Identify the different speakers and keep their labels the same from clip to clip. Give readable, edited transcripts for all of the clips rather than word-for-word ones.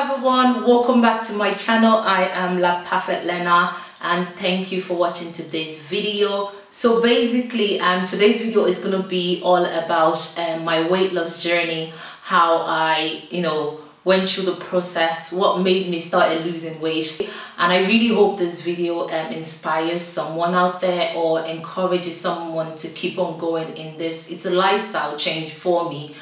Speaker 1: everyone, welcome back to my channel. I am laperfecttayo and thank you for watching today's video. So basically today's video is going to be all about my weight loss journey, how I went through the process, what made me start losing weight. And I really hope this video inspires someone out there or encourages someone to keep on going in this. It's a lifestyle change for me,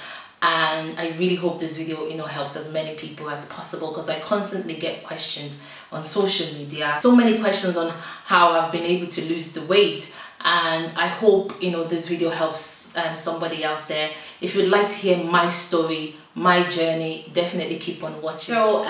Speaker 1: and I really hope this video helps as many people as possible, because I constantly get questions on social media, so many questions on how I've been able to lose the weight. And I hope this video helps somebody out there. If you'd like to hear my story, my journey, definitely keep on watching. So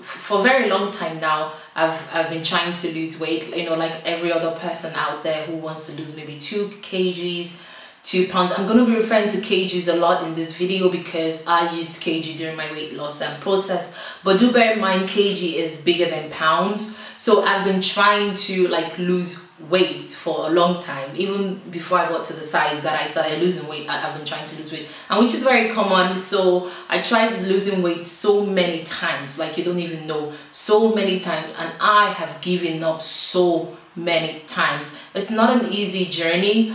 Speaker 1: for a very long time now, I've been trying to lose weight, like every other person out there who wants to lose maybe 2 kgs, 2 pounds. I'm going to be referring to kgs a lot in this video because I used kg during my weight loss process, but do bear in mind kg is bigger than pounds. So I've been trying to lose weight for a long time. Even before I got to the size that I started losing weight, I've been trying to lose weight, and which is very common. So I tried losing weight so many times, like you don't even know, so many times, and I have given up so many times. It's not an easy journey.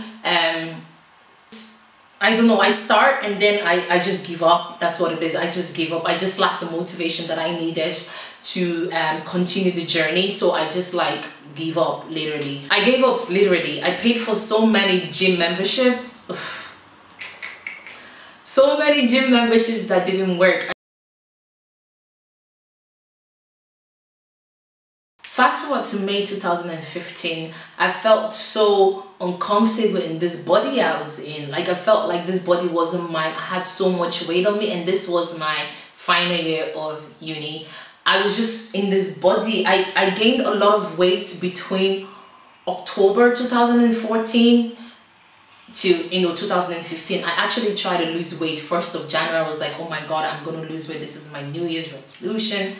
Speaker 1: I don't know, I start and then I just give up. That's what it is. I just give up. I just lack the motivation that I needed to continue the journey. So I just give up, literally. I gave up, literally. I paid for so many gym memberships. So many gym memberships that didn't work. Fast forward to May 2015, I felt so uncomfortable in this body I was in. I felt like this body wasn't mine. I had so much weight on me, and this was my final year of uni. I was just in this body. I gained a lot of weight between October 2014 to 2015. I actually tried to lose weight 1st of January. I was like, oh my god, I'm gonna lose weight. This is my New Year's resolution.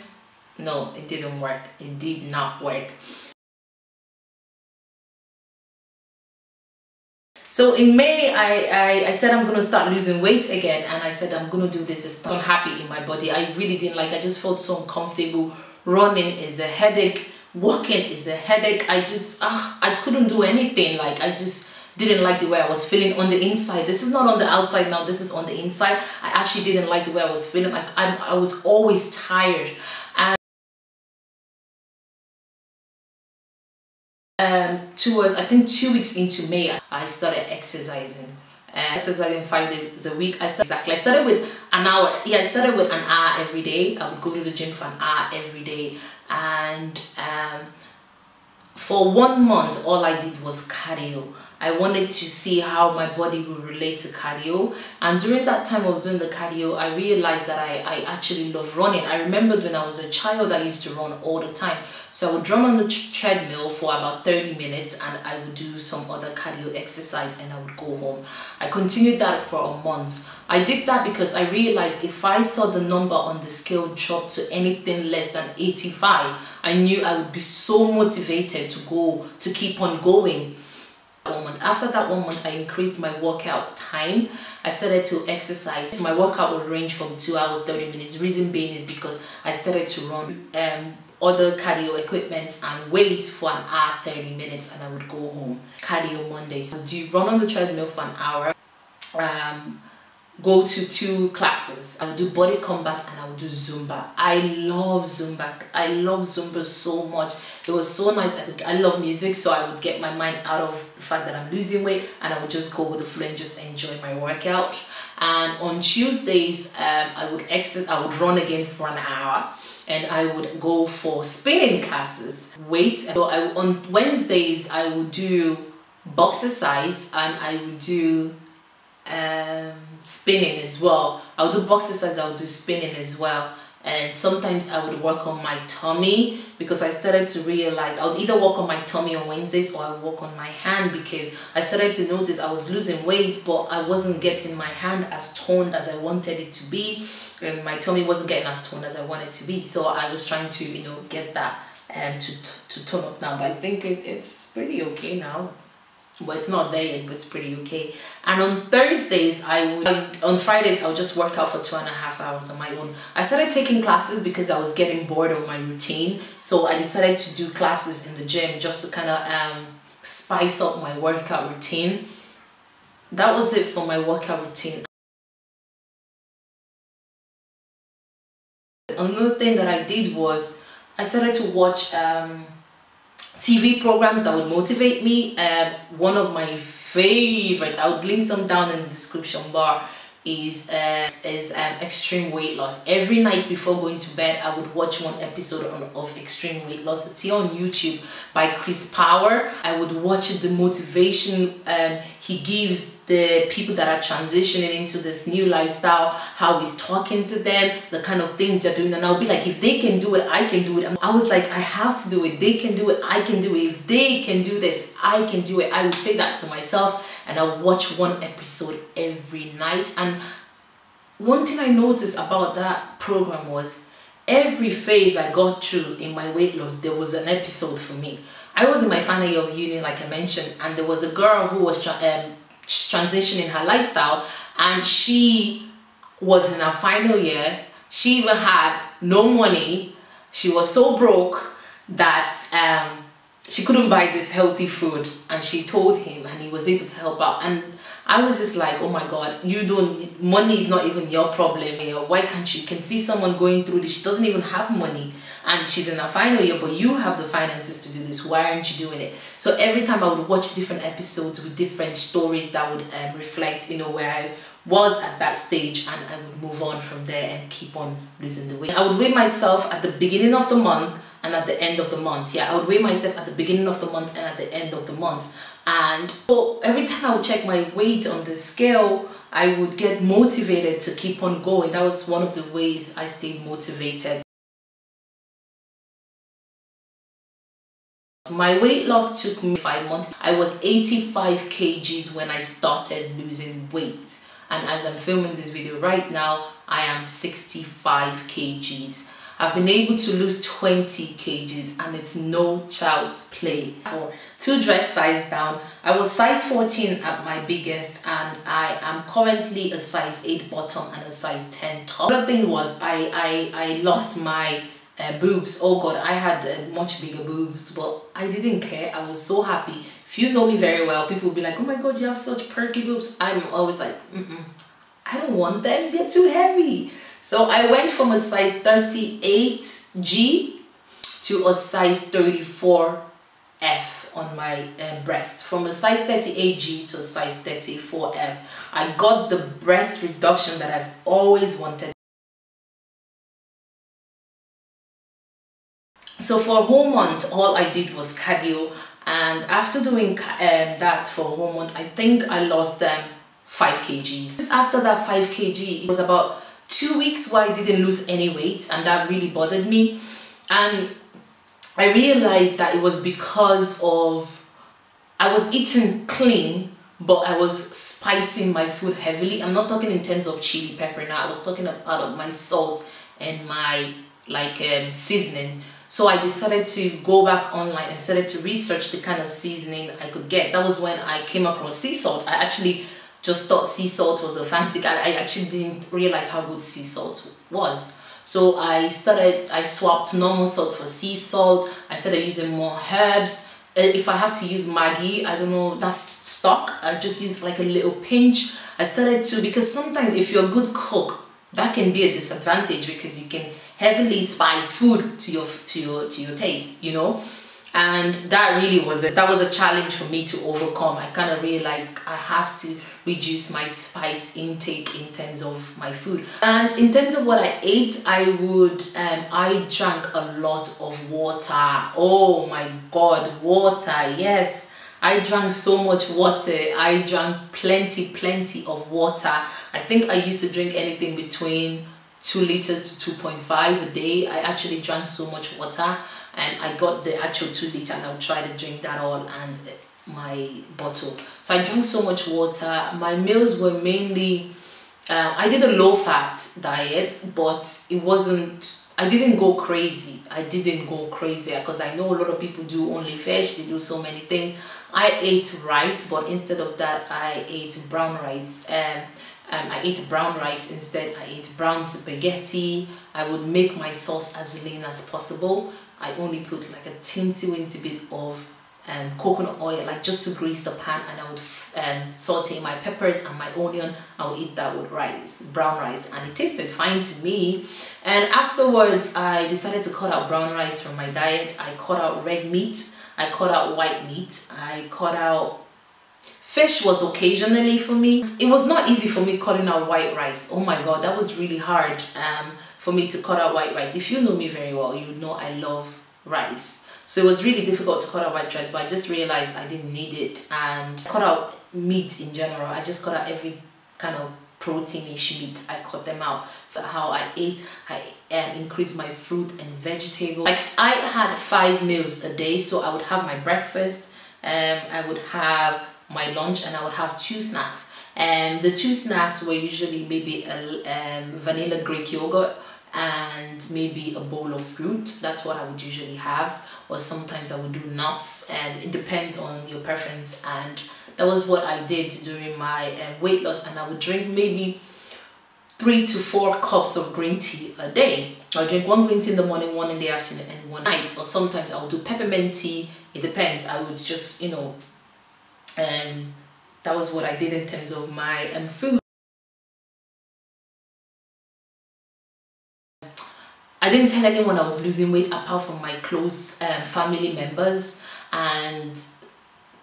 Speaker 1: No, it didn't work. It did not work. So in May, I said I'm going to start losing weight again, and I said I'm going to do this. I'm happy in my body. I really didn't I just felt so uncomfortable. Running is a headache. Walking is a headache. I couldn't do anything. I just didn't like the way I was feeling on the inside. This is not on the outside now. This is on the inside. I actually didn't like the way I was feeling. I was always tired. Towards, I think 2 weeks into May, I started exercising. Exercising 5 days a week. I started with an hour. Yeah, I started with an hour every day. I would go to the gym for an hour every day, and for 1 month, all I did was cardio. I wanted to see how my body would relate to cardio, and during that time I was doing the cardio, I realized that I actually love running. I remembered when I was a child, I used to run all the time. So I would run on the treadmill for about 30 minutes, and I would do some other cardio exercise, and I would go home. I continued that for a month. I did that because I realized if I saw the number on the scale drop to anything less than 85, I knew I would be so motivated to keep on going. 1 month. After that 1 month, I increased my workout time. I started to exercise. My workout would range from 2 hours 30 minutes. Reason being is because I started to run other cardio equipment and wait for an hour 30 minutes, and I would go home. Cardio Mondays. I would run on the treadmill for an hour, go to 2 classes. I would do body combat and I would do Zumba. I love Zumba. I love Zumba so much. It was so nice. I love music, so I would get my mind out of the fact that I'm losing weight, and I would just go with the flow and just enjoy my workout. And on Tuesdays, I would run again for an hour, and I would go for spinning classes. So on Wednesdays, I would do box exercise, and I would do spinning as well. I would do box exercise, I would do spinning as well. And sometimes I would work on my tummy, because I started to realize I would either work on my tummy on Wednesdays or I would work on my hand, because I started to notice I was losing weight, but I wasn't getting my hand as toned as I wanted it to be, and my tummy wasn't getting as toned as I wanted it to be. So I was trying to get that to tone up now, but I think it's pretty okay now. but it's not there yet, but it's pretty okay. And on Thursdays, on Fridays, I would just work out for 2.5 hours on my own. I started taking classes because I was getting bored of my routine, so I decided to do classes in the gym just to kind of spice up my workout routine. That was it for my workout routine. Another thing that I did was I started to watch TV programs that would motivate me. One of my favorites, I would link some down in the description bar, is Extreme Weight Loss. Every night before going to bed, I would watch one episode of Extreme Weight Loss. It's here on YouTube by Chris Power. I would watch the motivation he gives the people that are transitioning into this new lifestyle, how he's talking to them, the kind of things they're doing, and I'll be like, if they can do it, I can do it. And I was like, I have to do it. They can do it, I can do it. If they can do this, I can do it. I would say that to myself, and I'll watch one episode every night. And one thing I noticed about that program was every phase I got through in my weight loss, there was an episode for me. I was in my final year of uni, like I mentioned, and there was a girl who was transitioning her lifestyle, and she was in her final year. She even had no money. She was so broke that she couldn't buy this healthy food, and she told him, and he was able to help out. And I was just like, oh my God, money is not even your problem. Why can't you can see someone going through this? She doesn't even have money, and she's in her final year, but you have the finances to do this. Why aren't you doing it? So every time I would watch different episodes with different stories that would reflect, where I was at that stage, and I would move on from there and keep on losing the weight. I would weigh myself at the beginning of the month and at the end of the month. Yeah, I would weigh myself at the beginning of the month and at the end of the month. And so every time I would check my weight on the scale, I would get motivated to keep on going. That was one of the ways I stayed motivated. My weight loss took me 5 months. I was 85 kgs when I started losing weight. And as I'm filming this video right now, I am 65 kgs. I've been able to lose 20 kgs, and it's no child's play. For 2 dress size down, I was size 14 at my biggest, and I am currently a size 8 bottom and a size 10 top. The other thing was I lost my boobs. Oh God, I had much bigger boobs, but I didn't care. I was so happy. If you know me very well, people will be like, oh my God, you have such perky boobs. I'm always like, I don't want them, they're too heavy. So I went from a size 38G to a size 34F on my breast. From a size 38G to a size 34F. I got the breast reduction that I've always wanted. So for a whole month, all I did was cardio, and after doing that for a whole month, I think I lost 5 kgs. After that 5 kg, it was about 2 weeks where I didn't lose any weight, and that really bothered me. And I realized that it was because of I was eating clean, but I was spicing my food heavily. I'm not talking in terms of chili pepper now. I was talking about my salt and my seasoning. So I decided to go back online and started to research the kind of seasoning I could get. That was when I came across sea salt. I actually just thought sea salt was a fancy guy. I actually didn't realize how good sea salt was. So I swapped normal salt for sea salt. I started using more herbs. If I have to use Maggi, I don't know, that's stock. I just use like a little pinch. I started to, because sometimes if you're a good cook, that can be a disadvantage because you can heavily spice food to your taste, and that really was that was a challenge for me to overcome. I kind of realized I have to reduce my spice intake in terms of my food. And in terms of what I ate, I drank a lot of water. Oh my God, water, yes. I drank so much water. I drank plenty of water. I think I used to drink anything between 2 liters to 2.5 a day. I actually drank so much water, and I got the actual 2 liter, and I'll try to drink that all and my bottle. So I drank so much water. My meals were mainly I did a low fat diet, but it wasn't, I didn't go crazy. I didn't go crazy because I know a lot of people do only fish. They do so many things. I ate rice, but instead of that, I ate brown rice. I ate brown rice instead. I ate brown spaghetti. I would make my sauce as lean as possible. I only put like a teensy bit of coconut oil, like just to grease the pan, and I would saute my peppers and my onion. I would eat that with rice, brown rice, and it tasted fine to me. And afterwards, I decided to cut out brown rice from my diet. I cut out red meat. I cut out white meat. I cut out fish was occasionally for me. It was not easy for me cutting out white rice. Oh my god, that was really hard for me to cut out white rice. If you know me very well, you would know I love rice. So it was really difficult to cut out white rice, but I just realized I didn't need it. And I cut out meat in general. I just cut out every kind of protein-ish meat. I cut them out. How I ate, I increased my fruit and vegetable. Like I had 5 meals a day, so I would have my breakfast, I would have my lunch, and I would have 2 snacks. And the 2 snacks were usually maybe a vanilla Greek yogurt and maybe a bowl of fruit. That's what I would usually have, or sometimes I would do nuts, and it depends on your preference. And that was what I did during my weight loss. And I would drink maybe 3 to 4 cups of green tea a day. I'll drink 1 green tea in the morning, 1 in the afternoon, and 1 at night. Or sometimes I'll do peppermint tea. It depends. I would just, you know, that was what I did in terms of my food. I didn't tell anyone I was losing weight apart from my close family members and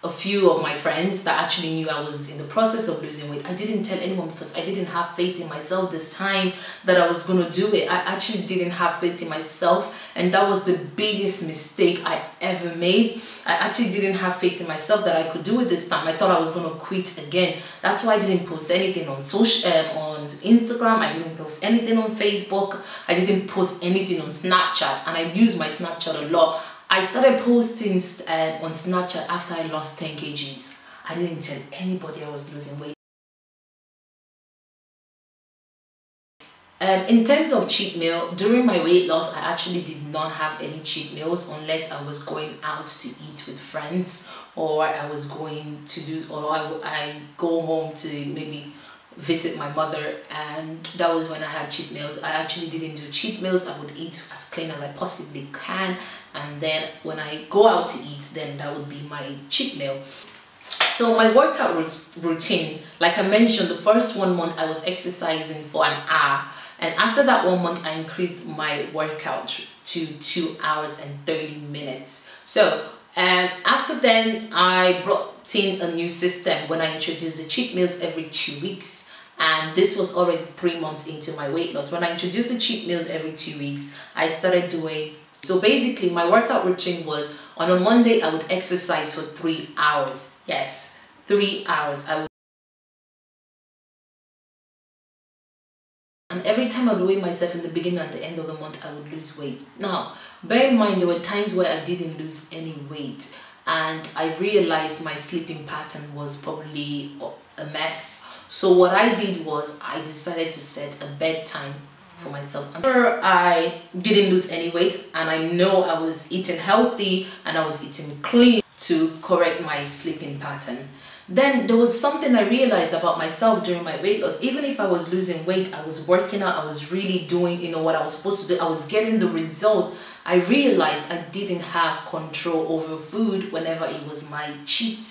Speaker 1: a few of my friends that actually knew I was in the process of losing weight. I didn't tell anyone because I didn't have faith in myself this time that I was going to do it. I actually didn't have faith in myself, and that was the biggest mistake I ever made. I actually didn't have faith in myself that I could do it this time. I thought I was going to quit again. That's why I didn't post anything on on Instagram. I didn't post anything on Facebook. I didn't post anything on Snapchat, and I use my Snapchat a lot. I started posting on Snapchat after I lost 10 kgs. I didn't tell anybody I was losing weight. In terms of cheat meal, during my weight loss, I actually did not have any cheat meals unless I was going out to eat with friends, or I was going to do, or I go home to maybe visit my mother, and that was when I had cheat meals. I actually didn't do cheat meals. I would eat as clean as I possibly can, and then when I go out to eat, then that would be my cheat meal. So my workout routine, like I mentioned, the first 1 month I was exercising for an hour, and after that 1 month I increased my workout to 2 hours and 30 minutes. So after then I brought in a new system when I introduced the cheat meals every 2 weeks, and this was already 3 months into my weight loss. When I introduced the cheat meals every 2 weeks, I started doing, so basically my workout routine was on a Monday I would exercise for 3 hours. Yes, 3 hours. And every time I would weigh myself in the beginning and the end of the month, I would lose weight. Now, bear in mind there were times where I didn't lose any weight, and I realized my sleeping pattern was probably a mess. So what I did was I decided to set a bedtime for myself. After I didn't lose any weight, and I know I was eating healthy and I was eating clean to correct my sleeping pattern, then there was something I realized about myself during my weight loss. Even if I was losing weight, I was working out, I was really doing, you know, what I was supposed to do, I was getting the result. I realized I didn't have control over food whenever it was my cheat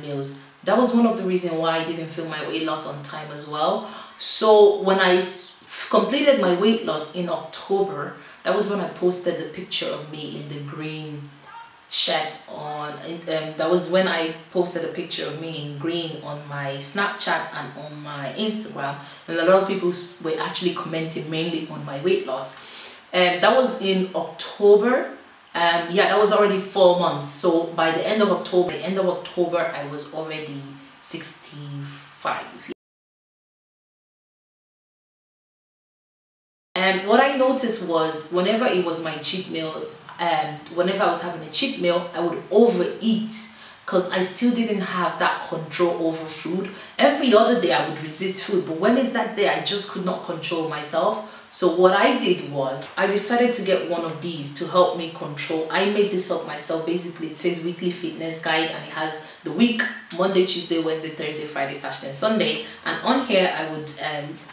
Speaker 1: meals. That was one of the reasons why I didn't feel my weight loss on time as well. So when I completed my weight loss in October, that was when I posted the picture of me in the green shirt on, that was when I posted a picture of me in green on my Snapchat and on my Instagram, and a lot of people were actually commenting mainly on my weight loss. That was in October. Yeah, that was already 4 months. So by the end of October, I was already 65. And what I noticed was whenever it was my cheat meals, whenever I was having a cheat meal, I would overeat because I still didn't have that control over food. Every other day I would resist food, but when it's that day I just could not control myself. So what I did was I decided to get one of these to help me control. I made this up myself. Basically, it says weekly fitness guide, and it has the week: Monday, Tuesday, Wednesday, Thursday, Friday, Saturday and Sunday. And on here I would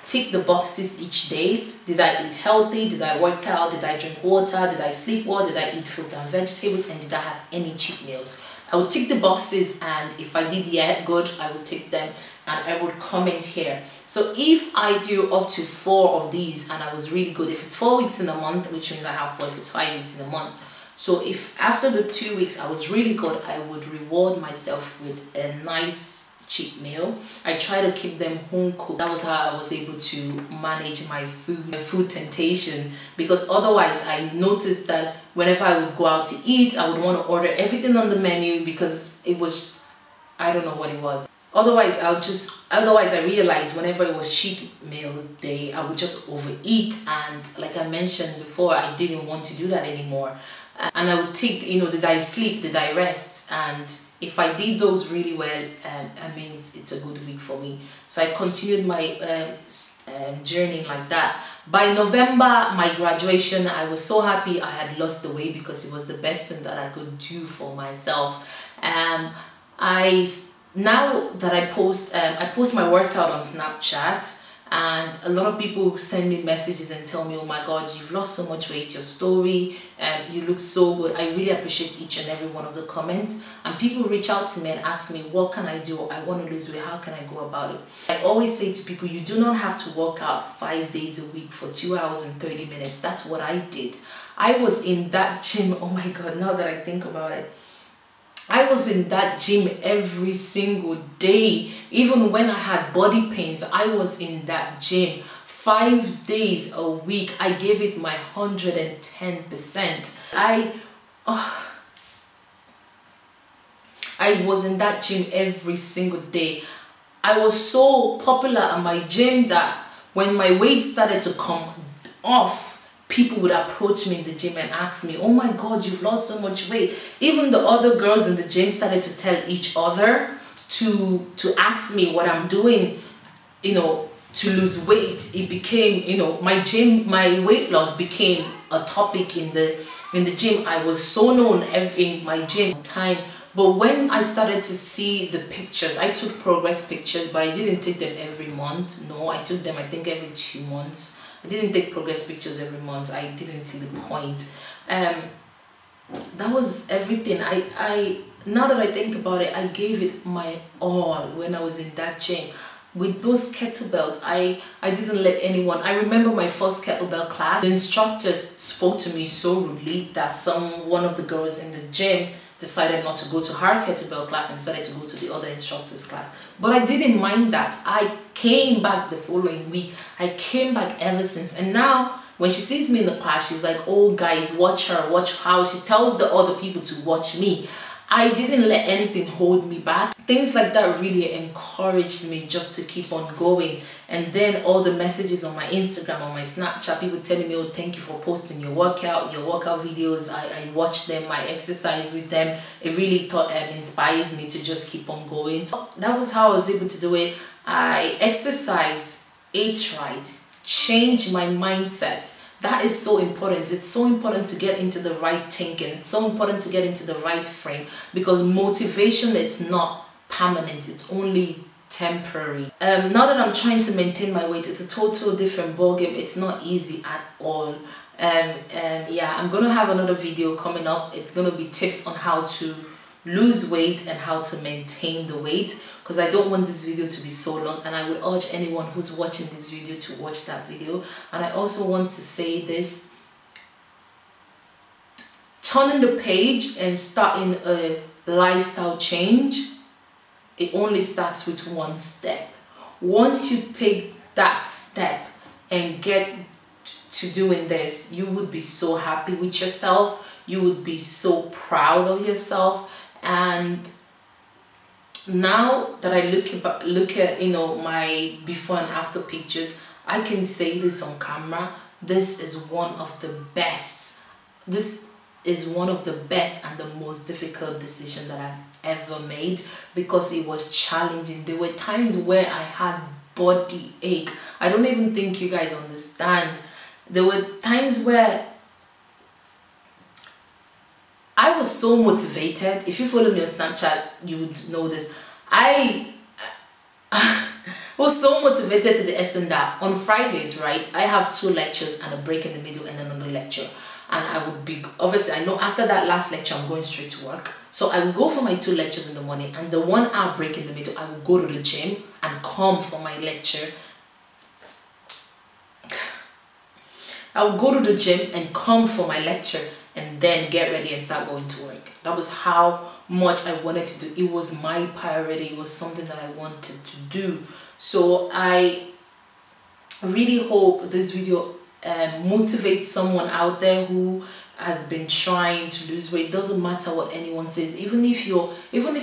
Speaker 1: tick the boxes each day. Did I eat healthy? Did I work out? Did I drink water? Did I sleep well? Did I eat fruit and vegetables? And did I have any cheat meals? I would tick the boxes, and if I did yeah, good, I would tick them, and I would comment here. So if I do up to 4 of these and I was really good, if it's 4 weeks in a month, which means I have 4 if it's 5 weeks in a month. So if after the 2 weeks I was really good, I would reward myself with a nice cheat meal. I try to keep them home cooked. That was how I was able to manage my food temptation, because otherwise I noticed that whenever I would go out to eat, I would want to order everything on the menu because it was, I don't know what it was. Otherwise I realized whenever it was cheat meals day, I would just overeat, and like I mentioned before, I didn't want to do that anymore. And I would take, you know, did I sleep, did I rest? And if I did those really well, I mean, it's a good week for me. So I continued my journey like that. By November, my graduation, I was so happy I had lost the weight, because it was the best thing that I could do for myself. Now that I post my workout on Snapchat, and a lot of people send me messages and tell me, oh my god, you've lost so much weight, your story, you look so good. I really appreciate each and every one of the comments, and people reach out to me and ask me, what can I do? I want to lose weight, how can I go about it? I always say to people, you do not have to work out 5 days a week for 2 hours and 30 minutes. That's what I did. I was in that gym, oh my god, now that I think about it, I was in that gym every single day. Even when I had body pains, I was in that gym 5 days a week. I gave it my 110%. I was in that gym every single day. I was so popular at my gym that when my weight started to come off, people would approach me in the gym and ask me, oh my god, you've lost so much weight. Even the other girls in the gym started to tell each other to ask me what I'm doing, you know, to lose weight. It became, you know, my weight loss became a topic in the gym. I was so known in my gym time. But when I started to see the pictures, I took progress pictures, but I didn't take them every month. No, I took them, I think, every 2 months. I didn't take progress pictures every month. I didn't see the point. That was everything. Now that I think about it, I gave it my all when I was in that gym. With those kettlebells, I didn't let anyone. I remember my first kettlebell class. The instructor spoke to me so rudely that one of the girls in the gym decided not to go to her kettlebell class and decided to go to the other instructor's class. But I didn't mind that. I came back the following week. I came back ever since. And now when she sees me in the class, she's like, oh guys, watch her, watch how she tells the other people to watch me. I didn't let anything hold me back. Things like that really encouraged me just to keep on going. And then all the messages on my Instagram, on my Snapchat, people telling me, oh, thank you for posting your workout videos. I watch them, I exercise with them. It really inspires me to just keep on going. That was how I was able to do it. I exercise, ate right, change my mindset. That is so important. It's so important to get into the right thinking. It's so important to get into the right frame, because motivation, it's not permanent. It's only temporary. Now that I'm trying to maintain my weight, it's a total different ballgame. It's not easy at all. Yeah, I'm gonna have another video coming up. It's gonna be tips on how to lose weight and how to maintain the weight, because I don't want this video to be so long, and I would urge anyone who's watching this video to watch that video. And I also want to say this: turning the page and starting a lifestyle change, it only starts with one step. Once you take that step and get to doing this, you would be so happy with yourself. You would be so proud of yourself. And now that I look at you know, my before and after pictures, I can say this on camera: this is one of the best. This is one of the best and the most difficult decisions that I've ever made, because it was challenging. There were times where I had body ache. I don't even think you guys understand. there were times where I was so motivated. If you follow me on Snapchat, you would know this. I was so motivated to the extent that on Fridays, right, I have 2 lectures and a break in the middle and another lecture. And I would be, obviously I know after that last lecture I'm going straight to work. So I will go for my 2 lectures in the morning, and the 1 hour break in the middle I will go to the gym and come for my lecture. I will go to the gym and come for my lecture and then get ready and start going to work. That was how much I wanted to do. It was my priority. It was something that I wanted to do. So I really hope this video motivates someone out there who has been trying to lose weight. It doesn't matter what anyone says. Even if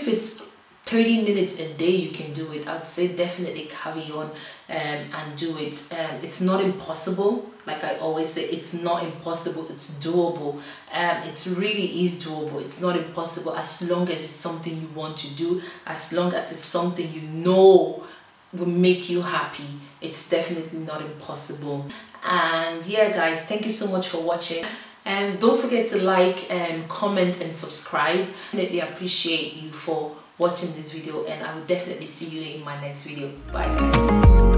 Speaker 1: it's 30 minutes a day, you can do it. I'd say definitely carry on and do it. It's not impossible. Like I always say, it's not impossible. It's doable. It really is doable. It's not impossible as long as it's something you want to do, as long as it's something you know will make you happy. It's definitely not impossible. And yeah, guys, thank you so much for watching. And don't forget to like and comment and subscribe. Definitely appreciate you for watching this video, and I will definitely see you in my next video. Bye, guys.